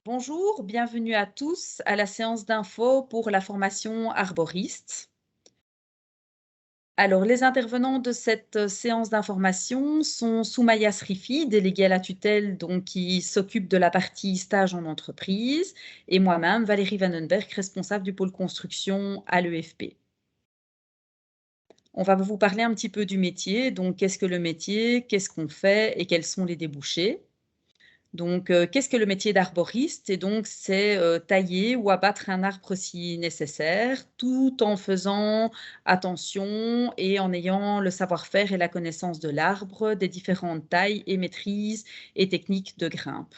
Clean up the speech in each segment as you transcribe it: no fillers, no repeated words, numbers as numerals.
Bonjour, bienvenue à tous à la séance d'info pour la formation arboriste. Alors, les intervenants de cette séance d'information sont Soumaya Srifi, déléguée à la tutelle, donc qui s'occupe de la partie stage en entreprise, et moi-même, Valérie Vandenberg, responsable du pôle construction à l'EFP. On va vous parler un petit peu du métier, donc qu'est-ce que le métier, qu'est-ce qu'on fait et quels sont les débouchés. Donc, qu'est-ce que le métier d'arboriste? Et donc, c'est tailler ou abattre un arbre si nécessaire, tout en faisant attention et en ayant le savoir-faire et la connaissance de l'arbre, des différentes tailles et maîtrises et techniques de grimpe.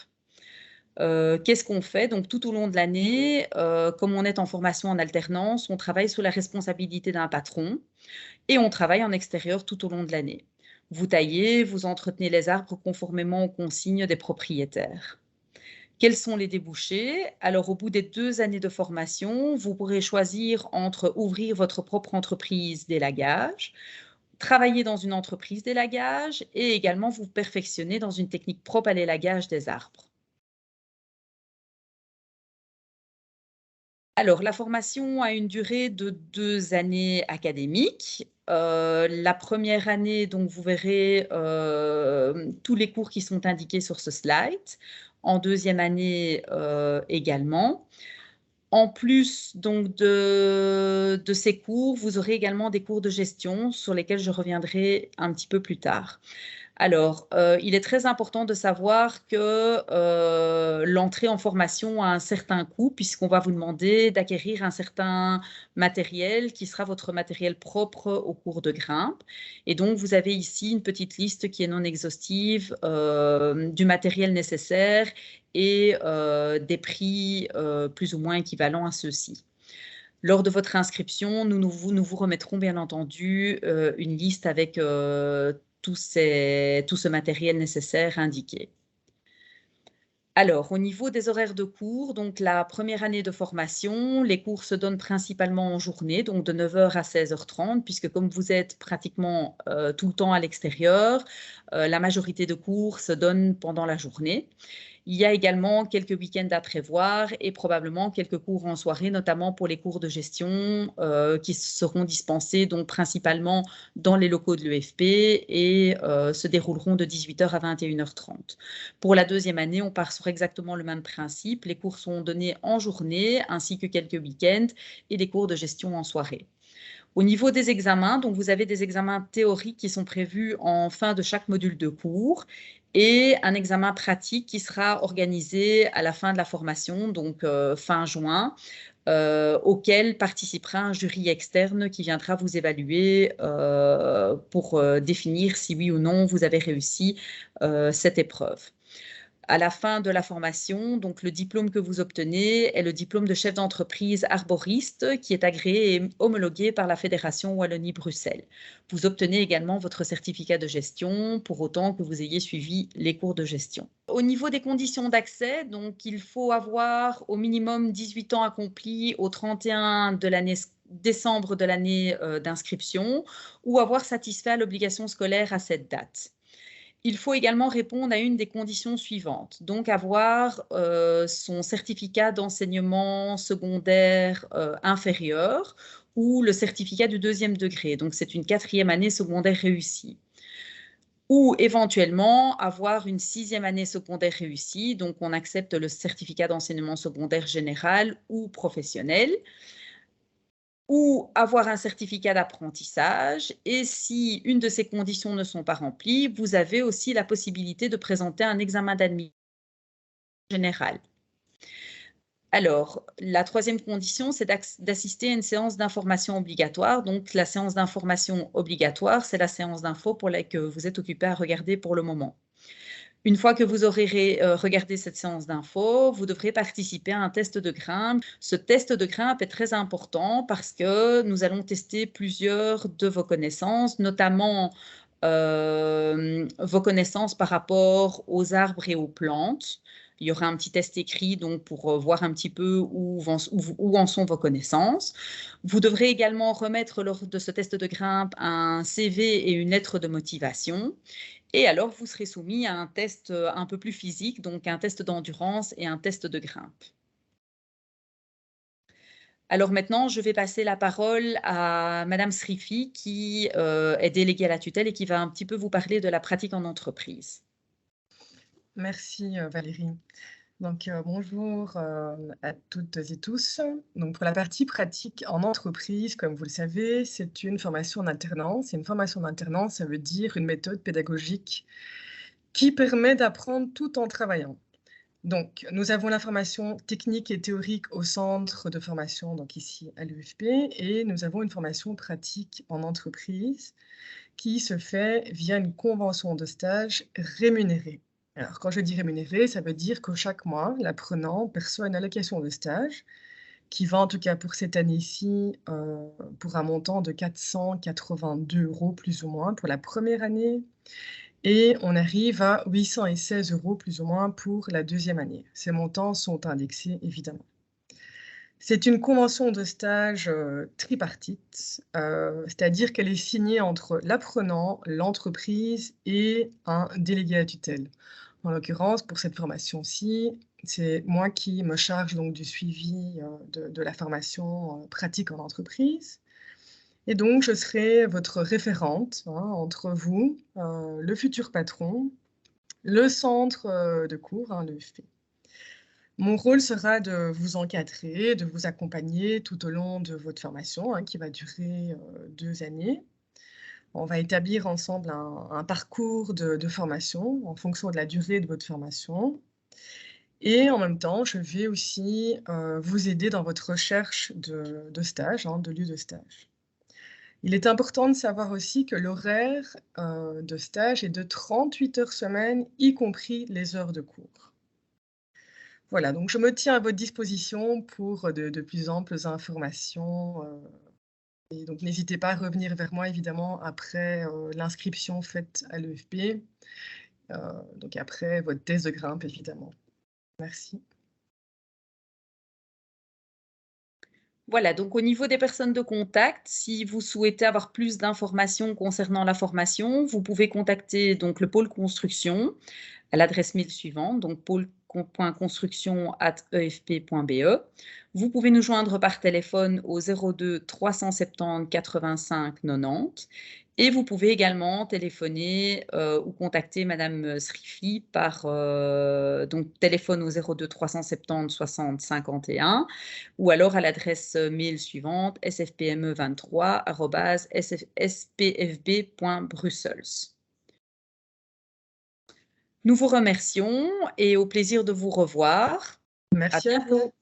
Qu'est-ce qu'on fait? Donc, tout au long de l'année, comme on est en formation en alternance, on travaille sous la responsabilité d'un patron et on travaille en extérieur tout au long de l'année. Vous taillez, vous entretenez les arbres conformément aux consignes des propriétaires. Quels sont les débouchés? Alors, au bout des 2 années de formation, vous pourrez choisir entre ouvrir votre propre entreprise d'élagage, travailler dans une entreprise d'élagage et également vous perfectionner dans une technique propre à l'élagage des arbres. Alors, la formation a une durée de 2 années académiques. La première année, donc vous verrez, tous les cours qui sont indiqués sur ce slide. En deuxième année, également. En plus donc de ces cours, vous aurez également des cours de gestion sur lesquels je reviendrai un petit peu plus tard. Alors, il est très important de savoir que, l'entrée en formation a un certain coût puisqu'on va vous demander d'acquérir un certain matériel qui sera votre matériel propre au cours de grimpe et donc vous avez ici une petite liste qui est non exhaustive, du matériel nécessaire et des prix, plus ou moins équivalents à ceux-ci. Lors de votre inscription, nous vous remettrons bien entendu, une liste avec, tout ce matériel nécessaire indiqué. Alors, au niveau des horaires de cours, donc la première année de formation, les cours se donnent principalement en journée, donc de 9h à 16h30, puisque comme vous êtes pratiquement tout le temps à l'extérieur, la majorité de cours se donnent pendant la journée. Il y a également quelques week-ends à prévoir et probablement quelques cours en soirée, notamment pour les cours de gestion qui seront dispensés donc principalement dans les locaux de l'EFP et se dérouleront de 18h à 21h30. Pour la deuxième année, on part sur exactement le même principe. Les cours sont donnés en journée ainsi que quelques week-ends et les cours de gestion en soirée. Au niveau des examens, donc vous avez des examens théoriques qui sont prévus en fin de chaque module de cours et un examen pratique qui sera organisé à la fin de la formation, donc fin juin, auquel participera un jury externe qui viendra vous évaluer pour définir si oui ou non vous avez réussi cette épreuve. À la fin de la formation, donc le diplôme que vous obtenez est le diplôme de chef d'entreprise arboriste qui est agréé et homologué par la Fédération Wallonie-Bruxelles. Vous obtenez également votre certificat de gestion pour autant que vous ayez suivi les cours de gestion. Au niveau des conditions d'accès, donc il faut avoir au minimum 18 ans accomplis au 31 de l'année décembre de l'année d'inscription ou avoir satisfait à l'obligation scolaire à cette date. Il faut également répondre à une des conditions suivantes, donc avoir son certificat d'enseignement secondaire inférieur ou le certificat du 2e degré, donc c'est une 4e année secondaire réussie. Ou éventuellement avoir une 6e année secondaire réussie, donc on accepte le certificat d'enseignement secondaire général ou professionnel ou avoir un certificat d'apprentissage. Et si une de ces conditions ne sont pas remplies, vous avez aussi la possibilité de présenter un examen d'admission général. Alors, la 3e condition, c'est d'assister à une séance d'information obligatoire. Donc, la séance d'information obligatoire, c'est la séance d'info pour laquelle vous êtes occupé à regarder pour le moment. Une fois que vous aurez regardé cette séance d'info, vous devrez participer à un test de grimpe. Ce test de grimpe est très important parce que nous allons tester plusieurs de vos connaissances, notamment vos connaissances par rapport aux arbres et aux plantes. Il y aura un petit test écrit donc pour voir un petit peu où en sont vos connaissances. Vous devrez également remettre lors de ce test de grimpe un CV et une lettre de motivation. Et alors, vous serez soumis à un test un peu plus physique, donc un test d'endurance et un test de grimpe. Alors maintenant, je vais passer la parole à Madame Srifi, qui est déléguée à la tutelle et qui va un petit peu vous parler de la pratique en entreprise. Merci Valérie. Donc bonjour à toutes et tous. Donc pour la partie pratique en entreprise, comme vous le savez, c'est une formation en alternance. Et une formation en alternance, ça veut dire une méthode pédagogique qui permet d'apprendre tout en travaillant. Donc, nous avons la formation technique et théorique au centre de formation, donc ici à l'UFP, et nous avons une formation pratique en entreprise qui se fait via une convention de stage rémunérée. Alors, quand je dis rémunérée, ça veut dire que chaque mois, l'apprenant perçoit une allocation de stage qui va, en tout cas pour cette année-ci, pour un montant de 482 € plus ou moins pour la première année, et on arrive à 816 € plus ou moins pour la deuxième année. Ces montants sont indexés, évidemment. C'est une convention de stage tripartite, c'est-à-dire qu'elle est signée entre l'apprenant, l'entreprise et un délégué à tutelle. En l'occurrence, pour cette formation-ci, c'est moi qui me charge donc du suivi de la formation pratique en entreprise. Et donc, je serai votre référente entre vous, le futur patron, le centre de cours, le FP. Mon rôle sera de vous encadrer, de vous accompagner tout au long de votre formation, qui va durer 2 années. On va établir ensemble un parcours de formation en fonction de la durée de votre formation. Et en même temps, je vais aussi vous aider dans votre recherche de stage, de lieu de stage. Il est important de savoir aussi que l'horaire de stage est de 38 heures semaine, y compris les heures de cours. Voilà, donc je me tiens à votre disposition pour de plus amples informations, et donc n'hésitez pas à revenir vers moi évidemment après, l'inscription faite à l'EFP, donc après votre test de grimpe évidemment. Merci. Voilà, donc au niveau des personnes de contact, si vous souhaitez avoir plus d'informations concernant la formation, vous pouvez contacter donc le pôle construction à l'adresse mail suivante, donc pôle.construction@efp.be. Vous pouvez nous joindre par téléphone au 02 370 85 90 et vous pouvez également téléphoner ou contacter Madame Srifi par donc téléphone au 02 370 60 51 ou alors à l'adresse mail suivante sfpme23@spfb.brussels. Nous vous remercions et au plaisir de vous revoir. À Merci à vous. bientôt.